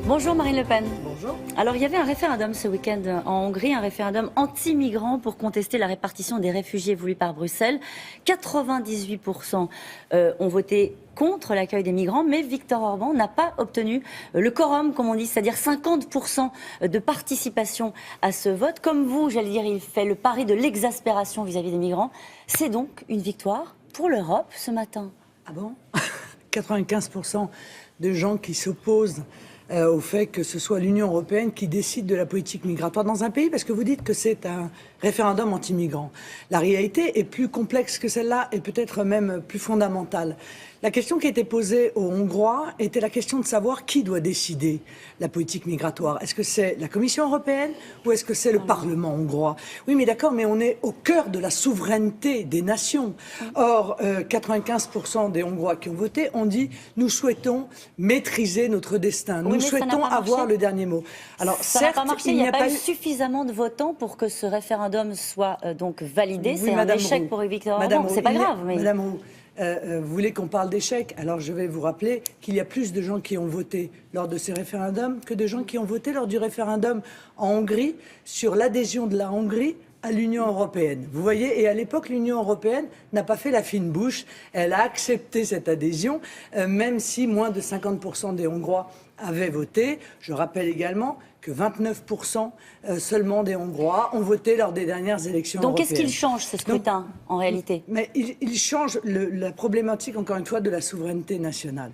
Bonjour Marine Le Pen. Bonjour. Alors il y avait un référendum ce week-end en Hongrie, un référendum anti-migrant pour contester la répartition des réfugiés voulue par Bruxelles. 98% ont voté contre l'accueil des migrants, mais Viktor Orban n'a pas obtenu le quorum, comme on dit, c'est-à-dire 50% de participation à ce vote. Comme vous, j'allais dire, il fait le pari de l'exaspération vis-à-vis des migrants. C'est donc une victoire pour l'Europe ce matin. Ah bon 95% de gens qui s'opposent au fait que ce soit l'Union européenne qui décide de la politique migratoire dans un pays, parce que vous dites que c'est un référendum anti-migrant. La réalité est plus complexe que celle-là et peut-être même plus fondamentale. La question qui était posée aux Hongrois était la question de savoir qui doit décider la politique migratoire. Est-ce que c'est la Commission européenne ou est-ce que c'est le Parlement hongrois? Oui, mais d'accord, mais on est au cœur de la souveraineté des nations. Or, 95% des Hongrois qui ont voté ont dit « nous souhaitons maîtriser notre destin, nous souhaitons avoir le dernier mot ». Alors, ça n'a pas marché, il n'y a pas eu suffisamment de votants pour que ce référendum soit donc validé. Oui, c'est un échec pour Viktor Orban, c'est pas grave. Mais... Madame Roux, vous voulez qu'on parle d'échec? Alors je vais vous rappeler qu'il y a plus de gens qui ont voté lors de ces référendums que de gens qui ont voté lors du référendum en Hongrie sur l'adhésion de la Hongrie à l'Union européenne. Vous voyez, et à l'époque, l'Union européenne n'a pas fait la fine bouche. Elle a accepté cette adhésion, même si moins de 50% des Hongrois avaient voté. Je rappelle également que 29% seulement des Hongrois ont voté lors des dernières élections européennes. Donc qu'est-ce qu'il change, ce scrutin, en réalité? Mais il change la problématique, encore une fois, de la souveraineté nationale.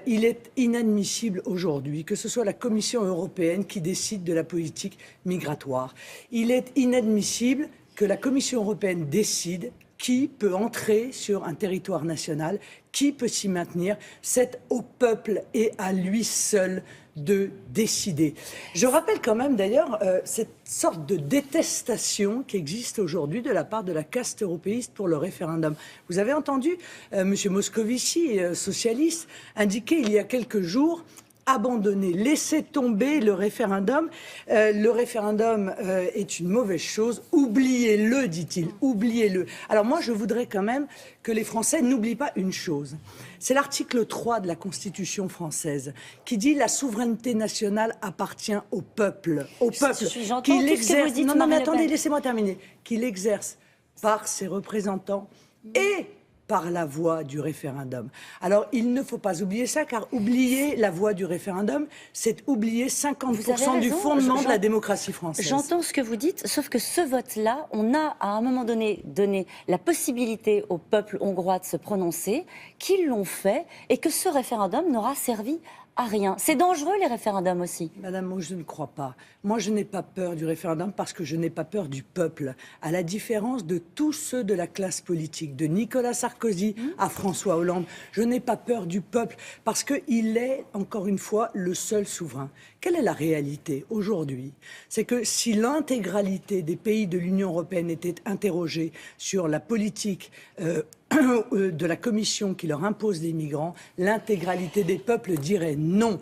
Il est inadmissible aujourd'hui que ce soit la Commission européenne qui décide de la politique migratoire. Il est inadmissible que la Commission européenne décide qui peut entrer sur un territoire national, qui peut s'y maintenir. C'est au peuple et à lui seul de décider. Je rappelle quand même d'ailleurs cette sorte de détestation qui existe aujourd'hui de la part de la caste européiste pour le référendum. Vous avez entendu M. Moscovici, socialiste, indiquer il y a quelques jours abandonner, laisser tomber le référendum. Le référendum est une mauvaise chose. Oubliez-le, dit-il. Oubliez-le. Alors moi, je voudrais quand même que les Français n'oublient pas une chose. C'est l'article 3 de la Constitution française qui dit la souveraineté nationale appartient au peuple. Au peuple. Qui l'exerce. Non, mais attendez, laissez-moi terminer. Qui l'exerce par ses représentants et par la voie du référendum. Alors, il ne faut pas oublier ça, car oublier la voie du référendum, c'est oublier 50% du fondement de la démocratie française. J'entends ce que vous dites, sauf que ce vote-là, on a à un moment donné donné la possibilité au peuple hongrois de se prononcer, qu'ils l'ont fait, et que ce référendum n'aura servi à rien. C'est dangereux, les référendums aussi. Madame, moi je ne crois pas. Moi je n'ai pas peur du référendum parce que je n'ai pas peur du peuple. À la différence de tous ceux de la classe politique, de Nicolas Sarkozy à François Hollande, je n'ai pas peur du peuple parce qu'il est, encore une fois, le seul souverain. Quelle est la réalité aujourd'hui? C'est que si l'intégralité des pays de l'Union européenne était interrogée sur la politique de la Commission qui leur impose des migrants, l'intégralité des peuples dirait non.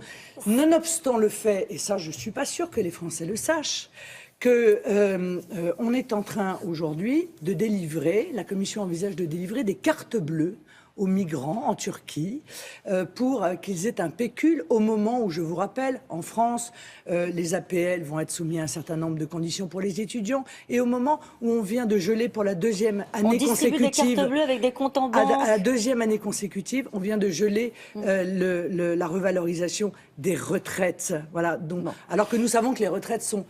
Nonobstant le fait, et ça je ne suis pas sûre que les Français le sachent, qu'on est en train aujourd'hui de délivrer, la Commission envisage de délivrer des cartes bleues aux migrants en Turquie pour qu'ils aient un pécule au moment où, je vous rappelle, en France, les APL vont être soumis à un certain nombre de conditions pour les étudiants et au moment où on vient de geler pour la deuxième année consécutive... On distribue des cartes bleues avec des comptes en banque. À la deuxième année consécutive, on vient de geler la revalorisation des retraites. Voilà, donc, alors que nous savons que les retraites sont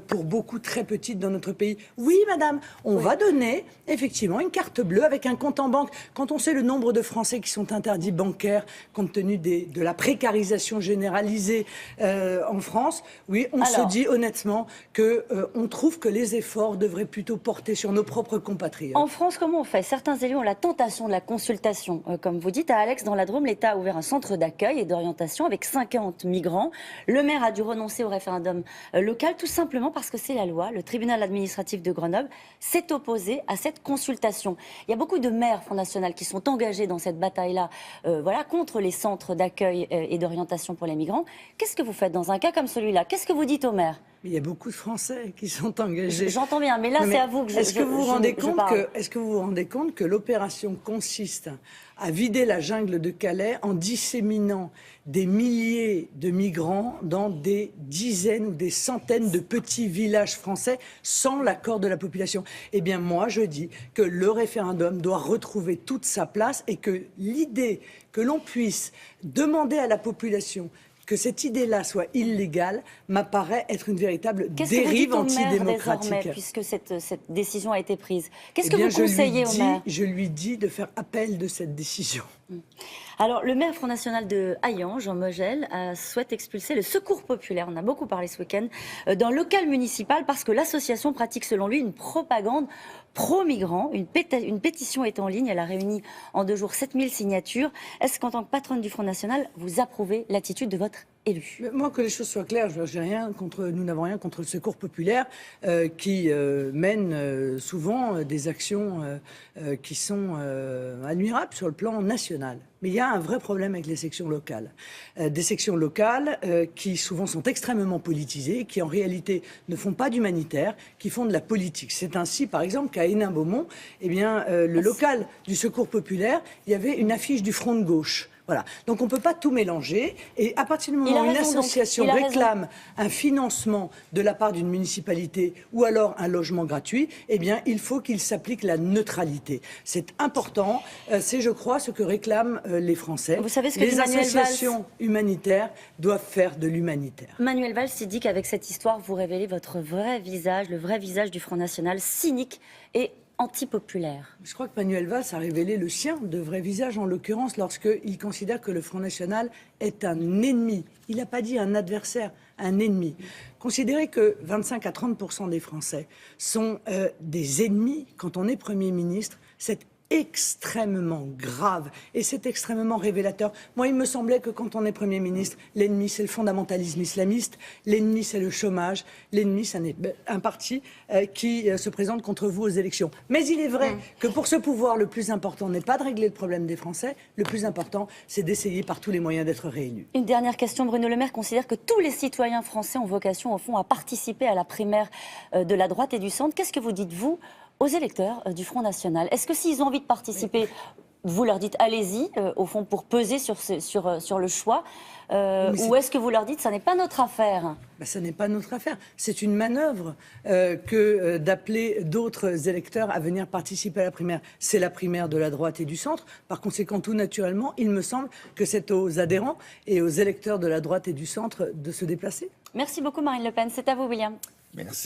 pour beaucoup très petites dans notre pays. Oui, madame, on va donner effectivement une carte bleue avec un compte en banque. Quand on sait le nombre de Français qui sont interdits bancaires compte tenu de la précarisation généralisée en France, oui, on se dit honnêtement qu'on trouve que les efforts devraient plutôt porter sur nos propres compatriotes. En France, comment on fait? Certains élus ont la tentation de la consultation. Comme vous dites, à Alex, dans la Drôme, l'État a ouvert un centre d'accueil et d'orientation avec 50 migrants. Le maire a dû renoncer au référendum local, tout simplement parce que c'est la loi. Le tribunal administratif de Grenoble s'est opposé à cette consultation. Il y a beaucoup de maires Front National qui sont engagés dans cette bataille-là contre les centres d'accueil et d'orientation pour les migrants. Qu'est-ce que vous faites dans un cas comme celui-là? Qu'est-ce que vous dites aux maires? Mais il y a beaucoup de Français qui sont engagés. J'entends bien, mais là, c'est à vous que est-ce que vous vous rendez compte parle. Est-ce que vous vous rendez compte que l'opération consiste à vider la jungle de Calais en disséminant des milliers de migrants dans des dizaines ou des centaines de petits villages français sans l'accord de la population? Eh bien, moi, je dis que le référendum doit retrouver toute sa place et que l'idée que l'on puisse demander à la population que cette idée-là soit illégale m'apparaît être une véritable dérive antidémocratique. Puisque cette décision a été prise. Qu'est-ce que vous conseillez au maire? Je lui dis de faire appel de cette décision. Alors, le maire Front National de Hayan, Jean Mogel, souhaite expulser le Secours populaire, on a beaucoup parlé ce week-end, d'un local municipal parce que l'association pratique selon lui une propagande pro-migrants. Une pétition est en ligne, elle a réuni en 2 jours 7000 signatures. Est-ce qu'en tant que patronne du Front National, vous approuvez l'attitude de votre élu? Moi, que les choses soient claires, nous n'avons rien contre le Secours populaire qui mène souvent des actions qui sont admirables sur le plan national. Mais il y a un vrai problème avec les sections locales. Des sections locales qui souvent sont extrêmement politisées, qui en réalité ne font pas d'humanitaire, qui font de la politique. C'est ainsi, par exemple, qu'à Hénin-Beaumont, le local du Secours populaire, il y avait une affiche du Front de gauche. Voilà. Donc on ne peut pas tout mélanger. Et à partir du moment où une association réclame un financement de la part d'une municipalité ou alors un logement gratuit, eh bien il faut qu'il s'applique la neutralité. C'est important. C'est, je crois, ce que réclament les Français. Vous savez ce que les associations humanitaires doivent faire de l'humanitaire. Manuel Valls dit qu'avec cette histoire, vous révélez votre vrai visage, le vrai visage du Front National, cynique et antipopulaire. Je crois que Manuel Valls a révélé le sien de vrai visage, en l'occurrence, lorsqu'il considère que le Front National est un ennemi. Il n'a pas dit un adversaire, un ennemi. Considérer que 25 à 30% des Français sont des ennemis quand on est Premier ministre, c'est extrêmement grave et c'est extrêmement révélateur. Moi, il me semblait que quand on est Premier ministre, l'ennemi, c'est le fondamentalisme islamiste, l'ennemi, c'est le chômage, l'ennemi, c'est un parti qui se présente contre vous aux élections. Mais il est vrai que pour ce pouvoir, le plus important n'est pas de régler le problème des Français, le plus important, c'est d'essayer par tous les moyens d'être réélu. Une dernière question. Bruno Le Maire considère que tous les citoyens français ont vocation, au fond, à participer à la primaire de la droite et du centre. Qu'est-ce que vous dites, vous, aux électeurs du Front National? Est-ce que s'ils ont envie de participer, vous leur dites allez-y, au fond, pour peser sur le choix, ou est-ce que vous leur dites ça n'est pas notre affaire? Ça n'est pas notre affaire. C'est une manœuvre que d'appeler d'autres électeurs à venir participer à la primaire. C'est la primaire de la droite et du centre. Par conséquent, tout naturellement, il me semble que c'est aux adhérents et aux électeurs de la droite et du centre de se déplacer. Merci beaucoup Marine Le Pen. C'est à vous, William. Merci.